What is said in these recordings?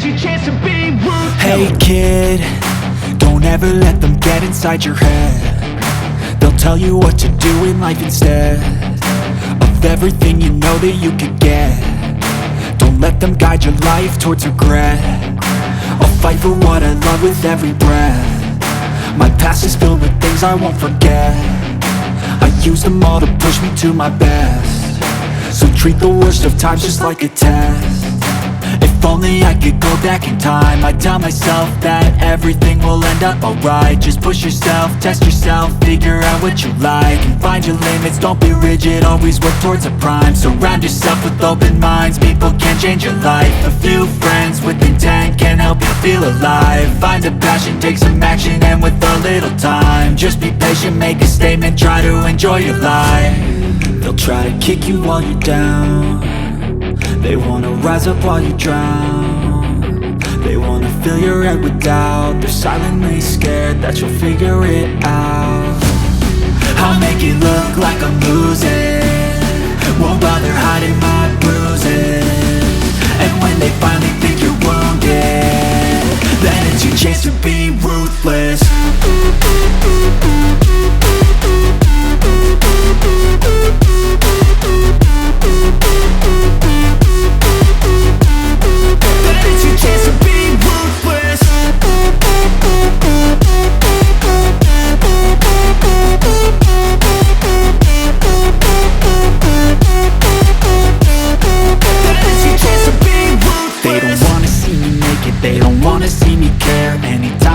your chance to be ruthless. Hey kid, don't ever let them get inside your head. They'll tell you what to do in life instead of everything you know that you could get. Don't let them guide your life towards regret. I'll fight for what I love with every breath. My past is filled with things I won't forget. I use them all to push me to my best. So treat the worst of times just like a test. If only I could go back in time, I'd tell myself that everything will end up alright. Just push yourself, test yourself, figure out what you like, and find your limits, don't be rigid, always work towards a prime. Surround yourself with open minds, people can change your life. A few friends with intent can help you feel alive. Find a passion, take some action, and with a little time, just be patient, make a statement, try to enjoy your life. They'll try to kick you while you're down. They wanna rise up while you drown. They wanna fill your head with doubt. They're silently scared that you'll figure it out. I'll make it look like I'm losing, won't bother hiding my bruises. And when they finally think you're wounded, then it's your chance to be ruthless.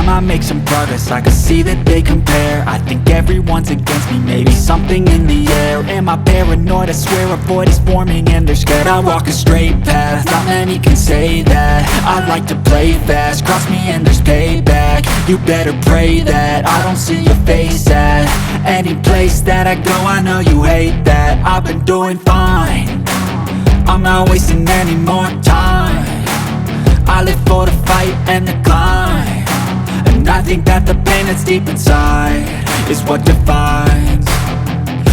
I make some progress, I can see that they compare. I think everyone's against me, maybe something in the air. Am I paranoid? I swear a void is forming and they're scared. I walk a straight path, not many can say that. I like to play fast, cross me and there's payback. You better pray that I don't see your face at any place that I go. I know you hate that. I've been doing fine, I'm not wasting any more time. I live for the fight and the climb, and I think that the pain that's deep inside is what defines.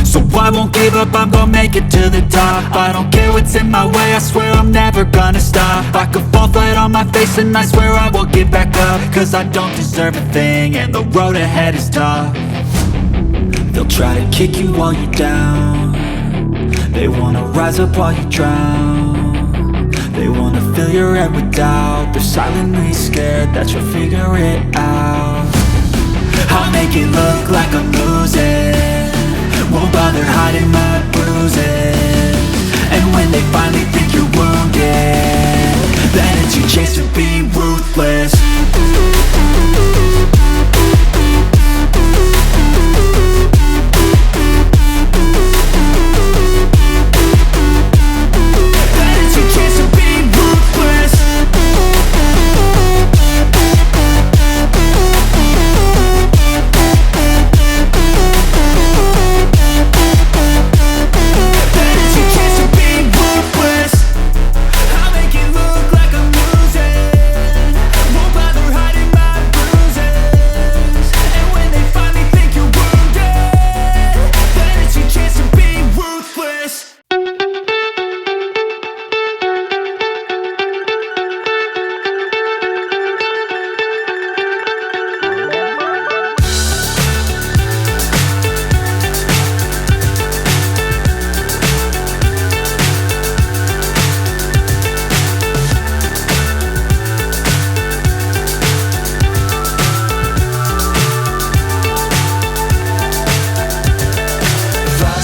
So I won't give up, I'm gonna make it to the top. I don't care what's in my way, I swear I'm never gonna stop. I could fall flat on my face and I swear I will get back up, cause I don't deserve a thing and the road ahead is tough. They'll try to kick you while you're down. They wanna rise up while you drown. They wanna fill your head with doubt. They're silently scared that you'll figure it out. I'll make it look like I'm losing, won't bother hiding my bruises. And when they finally think you're wounded, then it's your chance to be ruthless.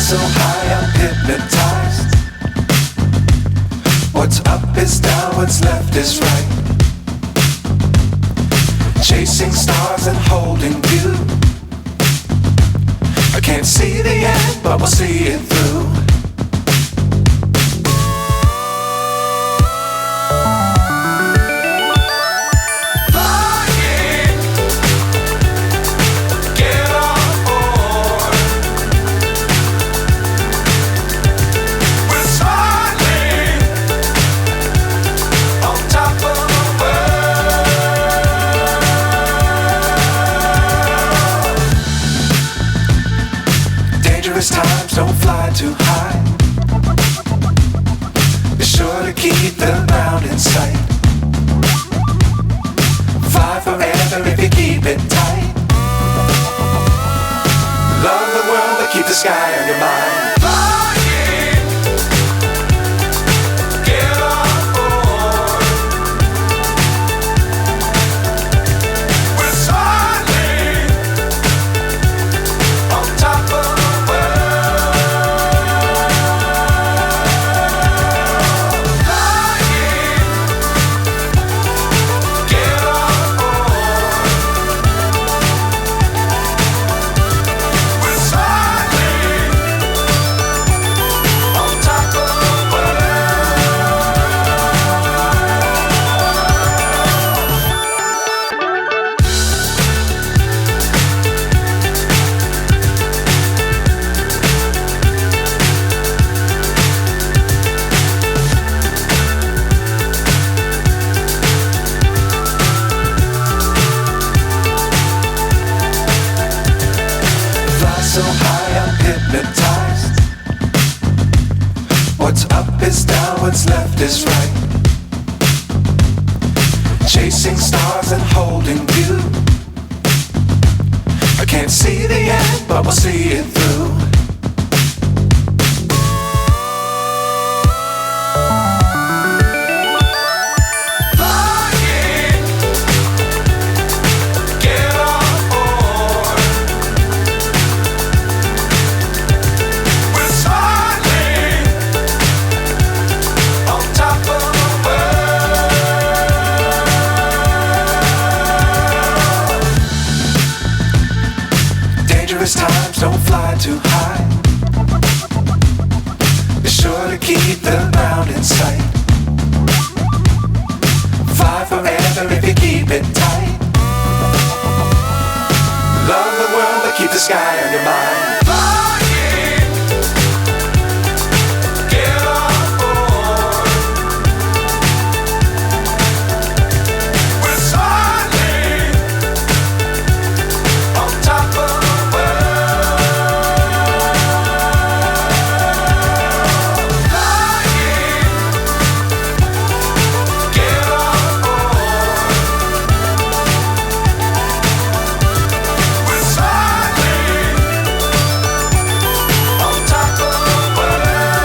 So high I'm hypnotized. What's up is down, what's left is right. Chasing stars and holding you. I can't see the end, but we'll see it through. Times don't fly too high. Be sure to keep the ground in sight. forever if you keep it tight. Love the world but keep the sky on your mind. Flying, get on board. We're soaring on top of the world. Flying, get on board. We're soaring on top of the fly so high, I'm hypnotized. What's up is down, what's left is right. Chasing stars and holding you. I can't see the end, but we'll see it through. Flying, get on board. We're soaring on top of the world. Dangerous times, don't fly too high. Be sure to keep the ground in sight. Fly forever if you keep it tight. Love the world but keep the sky on your mind. Flying, get on board. We're soaring on top of the world. Flying, get on board. We're soaring on top of the world.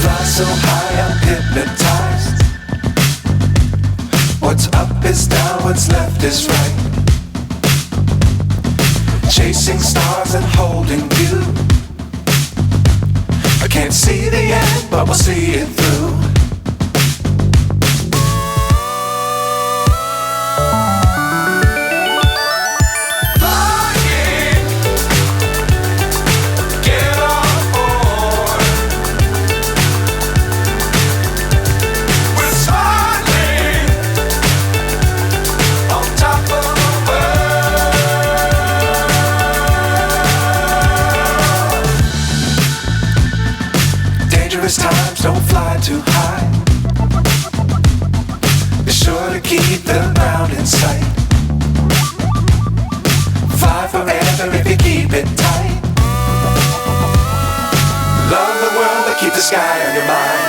Fly so high, I'm hypnotized. What's up is down, what's left is right. Chasing stars and holding you. I can't see the end, but we'll see it through. Flying, get on board. We're soaring on top of the world. Dangerous times, don't fly too high. Be sure to keep the ground in sight. Fly forever if you keep it tight. Love the world but keep the sky on your mind.